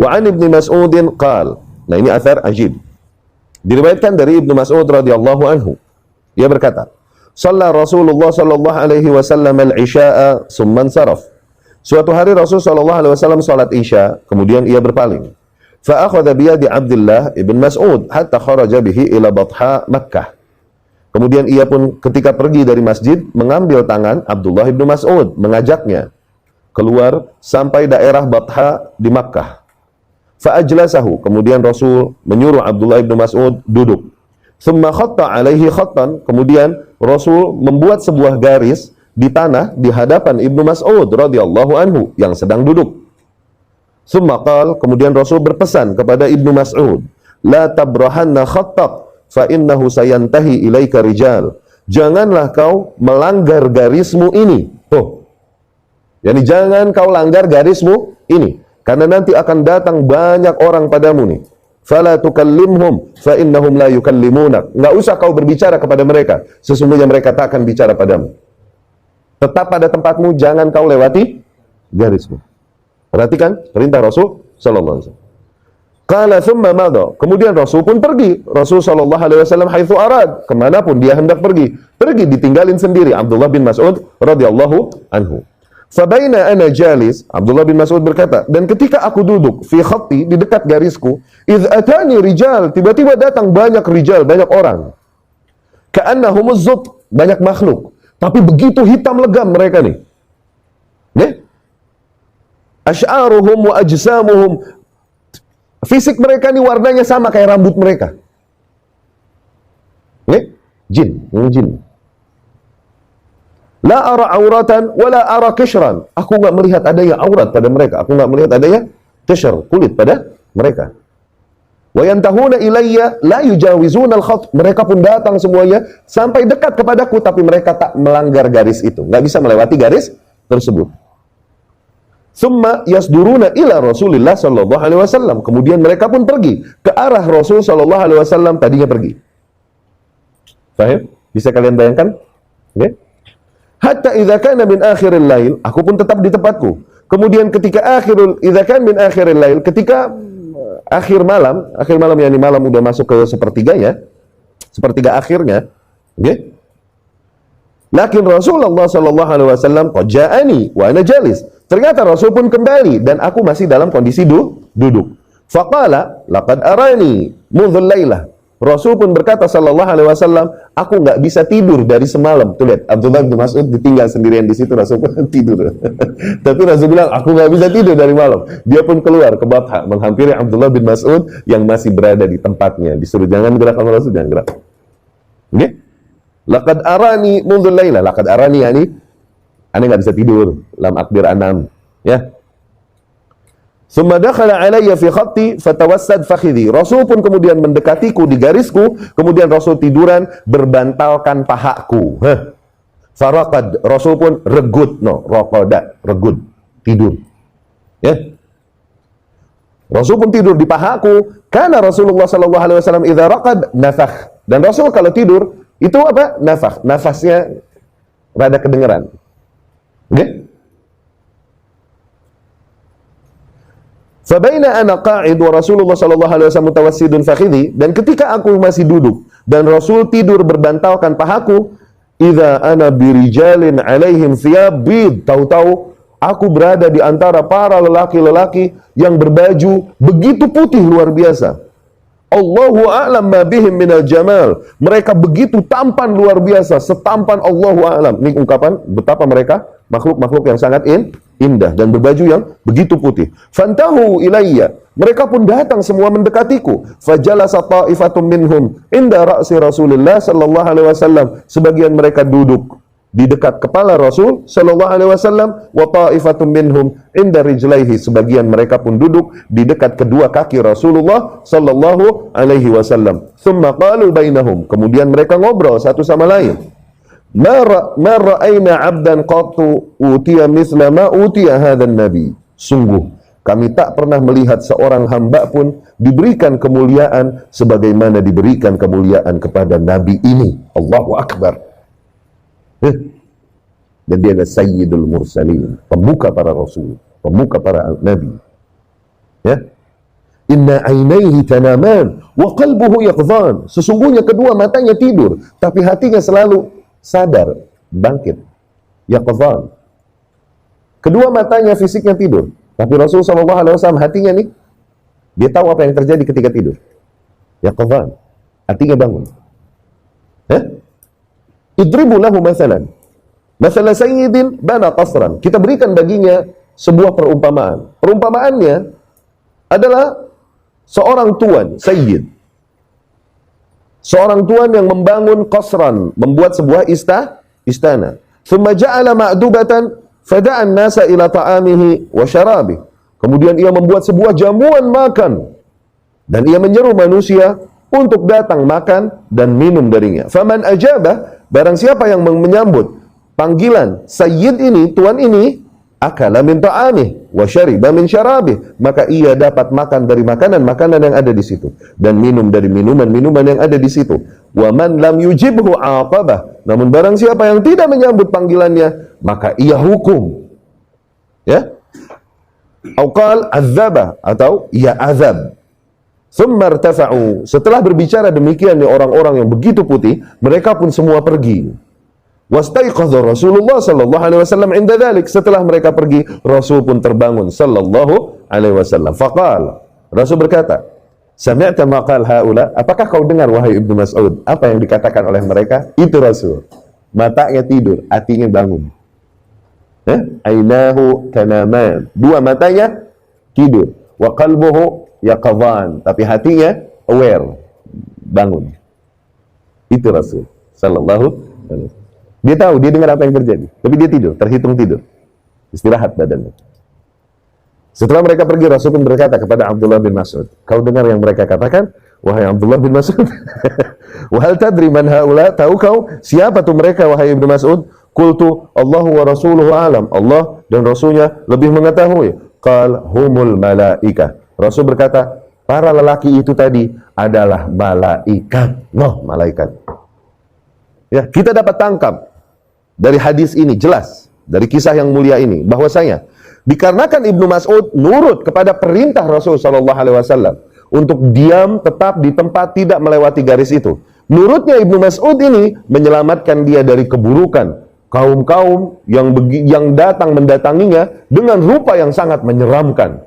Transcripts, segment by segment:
Wa an Ibnu Mas'udin qal. Nah, ini athar ajib. Diriwayatkan dari Ibnu Mas'ud radhiyallahu anhu. Ia berkata, "Shalla Rasulullah sallallahu alaihi wasallam al-isya'a tsumma saraf." Suatu hari Rasul sallallahu alaihi wasallam salat Isya, kemudian ia berpaling. Fa akhadha bi yadi Abdullah ibn Mas'ud hatta kharaja bihi ila Batha Makkah. Kemudian ia pun ketika pergi dari masjid mengambil tangan Abdullah ibn Mas'ud, mengajaknya keluar sampai daerah Batha di Makkah. Fa ajlasahu, kemudian Rasul menyuruh Abdullah ibn Mas'ud duduk. Tsumma khatta alaihi khattan, kemudian Rasul membuat sebuah garis di tanah di hadapan Ibnu Mas'ud radhiyallahu anhu yang sedang duduk. Tsumma qala, kemudian Rasul berpesan kepada Ibnu Mas'ud, "La tabrahanna khattak fa innahu sayantahi ilaika rijal." Janganlah kau melanggar garismu ini. Tuh. Yani jangan kau langgar garismu ini, karena nanti akan datang banyak orang padamu nih. Fala tukallimhum fa innahum la yukallimunak. Enggak usah kau berbicara kepada mereka, sesungguhnya mereka tak akan bicara padamu. Tetap pada tempatmu, jangan kau lewati garismu. Perhatikan perintah Rasul sallallahu alaihi wasallam. Qala thumma madha. Kemudian Rasul pun pergi. Rasul sallallahu alaihi wasallam haitsu arad, kemanapun dia hendak pergi. Pergi ditinggalin sendiri Abdullah bin Mas'ud radhiyallahu anhu. Fabaina ana jalis, Abdullah bin Mas'ud berkata, dan ketika aku duduk fi khatti, di dekat garisku, idz atani rijal, tiba-tiba datang banyak rijal, banyak orang. Ka'annahumuz zut, banyak makhluk. Tapi begitu hitam legam mereka nih. Asy'aruhum wa ajsamuhum. Fisik mereka nih warnanya sama kayak rambut mereka. Jin. La ara auratan wa la ara kishran. Aku enggak melihat adanya aurat pada mereka. Aku enggak melihat adanya kishr, kulit pada mereka. Wa yantahuna ilayya la yujawizuna al-khat. Mereka pun datang semuanya sampai dekat kepadaku, tapi mereka tak melanggar garis itu. Enggak bisa melewati garis tersebut. Summa yasduruna ila Rasulillah sallallahu alaihi wasallam. Kemudian mereka pun pergi ke arah Rasul sallallahu alaihi wasallam tadinya pergi. Paham? Bisa kalian bayangkan? Okay? Hatta idza kana min akhiril lail, aku pun tetap di tempatku. Kemudian ketika idza kana min akhiril lail, ketika akhir malam yakni malam udah masuk ke sepertiga akhirnya, okay? Lakin Rasulullah sallallahu alaihi wasallam qad ja'ani wa ana jalis. Ternyata Rasul pun kembali dan aku masih dalam kondisi duduk. Faqala laqad arani mundhul lailah. Rasul pun berkata sallallahu alaihi wasallam, aku nggak bisa tidur dari semalam. Tuh lihat, Abdullah bin Mas'ud ditinggal sendirian di situ, Rasul pun tidur. Tapi Rasul bilang, aku nggak bisa tidur dari malam. Dia pun keluar ke Batha menghampiri Abdullah bin Mas'ud yang masih berada di tempatnya. Disuruh jangan gerak sama Rasul, jangan gerak. Oke? Laqad arani mundhul lailah. Laqad arani yani aneh nggak bisa tidur. Lam akbir anam. Ya. Summa dakhala alayya fi khatti fatawassad fakhidhi. Rasul pun kemudian mendekatiku di garisku, kemudian Rasul tiduran berbantalkan pahaku. Faraqad, Rasul pun regut, regut, tidur. Ya. Rasul pun tidur di pahaku. Karena Rasulullah sallallahu alaihi wasallam idza raqad nafakh. Dan Rasul kalau tidur itu apa? Nafakh. Nafasnya rada kedengeran. Oke? Fabaina ana qa'id wa Rasulullah sallallahu alaihi wasallam mutawassidun fakhidhi, dan ketika aku masih duduk dan Rasul tidur berbantalkan pahaku, idza ana birijalin alaihim thiyab bid, tahu-tahu aku berada di antara para lelaki-lelaki yang berbaju begitu putih luar biasa. Allahu a'lam ma bihim minal jamal. Mereka begitu tampan luar biasa, setampan Allahu a'lam. Ini ungkapan betapa mereka makhluk-makhluk yang sangat indah dan berbaju yang begitu putih. Fantahu ilayya. Mereka pun datang semua mendekatiku. Fajalasa ta'ifatum minhum inda ra'si Rasulillah sallallahu alaihi wasallam. Sebagian mereka duduk di dekat kepala Rasul sallallahu alaihi wasallam, wa ta'ifatum minhum inda rijlaihi. Sebagian mereka pun duduk di dekat kedua kaki Rasulullah sallallahu alaihi wasallam. Tsumma qalu bainahum. Kemudian mereka ngobrol satu sama lain. Ma ra'ayna 'abdan qattu utiya mithla ma utiya hadzal nabi. Sungguh kami tak pernah melihat seorang hamba pun diberikan kemuliaan sebagaimana diberikan kemuliaan kepada nabi ini. Allahu akbar. Dan dia adalah Sayyidul Mursalin, pembuka para rasul, pembuka para nabi. Ya. inna ainaihi tanaman wa qalbuhu yaqdhan. Sesungguhnya kedua matanya tidur, tapi hatinya selalu sadar, bangkit. Yaqdhan. Kedua matanya fisiknya tidur, tapi Rasul SAW hatinya nih, dia tahu apa yang terjadi ketika tidur. Yaqdhan. Hatinya bangun. Idribu lahu mathalan. Mathala sayyidin bana qasran. Kita berikan baginya sebuah perumpamaan. Perumpamaannya adalah seorang tuan, sayyid. Seorang tuan yang membangun qasran, membuat sebuah istana. Thumma ja'ala ma'dubatan fada'an nasa ila ta'amihi wa syarabih. Kemudian ia membuat sebuah jamuan makan dan ia menyeru manusia untuk datang makan dan minum darinya. Faman ajabah, barang siapa yang menyambut panggilan sayyid ini, tuan ini, akala min ta'amih wa syariba min syarabih, maka ia dapat makan dari makanan-makanan yang ada di situ dan minum dari minuman-minuman yang ada di situ. Wa man lam yujibhu aqabah, namun barang siapa yang tidak menyambut panggilannya, maka ia hukum. Ya? Auqal azabah, atau ia azab. Thumma irtafa'u. Setelah berbicara demikian orang-orang yang begitu putih, mereka pun semua pergi. Wastaiqadha Rasulullah sallallahu alaihi wasallam inda dzalik. Setelah mereka pergi, Rasul pun terbangun sallallahu alaihi wasallam. Faqala, Rasul berkata, sami'ta ma qala haula? Apakah kau dengar wahai Ibnu Mas'ud apa yang dikatakan oleh mereka? Itu Rasul. Matanya tidur, hatinya bangun. Ainahu tanaman. Dua matanya tidur. Wa qalbuhu yaqadhan, tapi hatinya aware, bangun. Itu Rasul sallallahu alaihi wasallam. Dia tahu, dia dengar apa yang terjadi, tapi dia tidur, terhitung tidur, istirahat badannya. Setelah mereka pergi, Rasul pun berkata kepada Abdullah bin Mas'ud, kau dengar yang mereka katakan, wahai Abdullah bin Mas'ud? Wa hal tadri man haula? Tahu kau siapa tuh mereka, wahai Ibnu Mas'ud? Qultu Allahu wa rasuluhu alam. Allah dan Rasulnya lebih mengetahui. Qal humul malaikah. Rasul berkata, para lelaki itu tadi adalah malaikat. Malaikat. Ya, kita dapat tangkap dari hadis ini jelas, dari kisah yang mulia ini, bahwasanya dikarenakan Ibnu Mas'ud nurut kepada perintah Rasul sallallahu alaihi wasallam untuk diam tetap di tempat, tidak melewati garis itu. Nurutnya Ibnu Mas'ud ini menyelamatkan dia dari keburukan kaum-kaum yang datang mendatanginya dengan rupa yang sangat menyeramkan.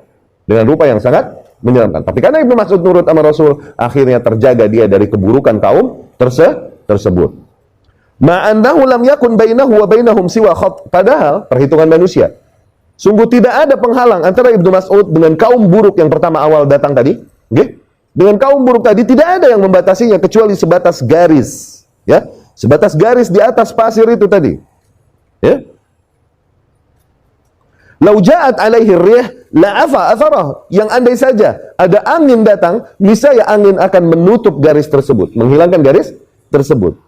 Tapi karena Ibnu Mas'ud nurut sama Rasul, akhirnya terjaga dia dari keburukan kaum tersebut. Ma'annahu lam yakun bainahu wa bainahum siwa khat. Padahal perhitungan manusia, sungguh tidak ada penghalang antara Ibnu Mas'ud dengan kaum buruk yang pertama awal datang tadi. Dengan kaum buruk tadi tidak ada yang membatasinya kecuali sebatas garis, ya, sebatas garis di atas pasir itu tadi. Ya. Lau ja'at alaihi rih la'afa atharah. Yang andai saja ada angin datang, niscaya angin akan menutup garis tersebut, menghilangkan garis tersebut.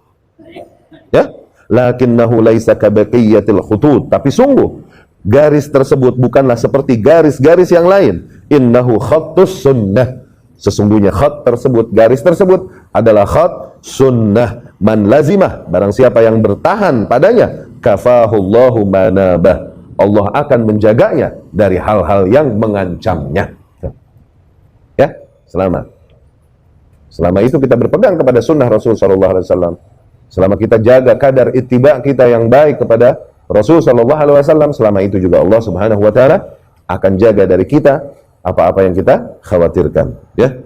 Ya, lakinnahu laisa kabaqiyatil khutut. Tapi sungguh garis tersebut bukanlah seperti garis-garis yang lain. Innahu khattus sunnah. Sesungguhnya khat tersebut, garis tersebut adalah khat sunnah. Man lazimah, barang siapa yang bertahan padanya, kafahullahu manabah. Allah akan menjaganya dari hal-hal yang mengancamnya. Ya, selama itu kita berpegang kepada sunnah Rasul sallallahu alaihi wasallam. Selama kita jaga kadar ittiba kita yang baik kepada Rasul sallallahu alaihi wasallam, selama itu juga Allah Subhanahu wa taala akan jaga dari kita apa-apa yang kita khawatirkan, ya.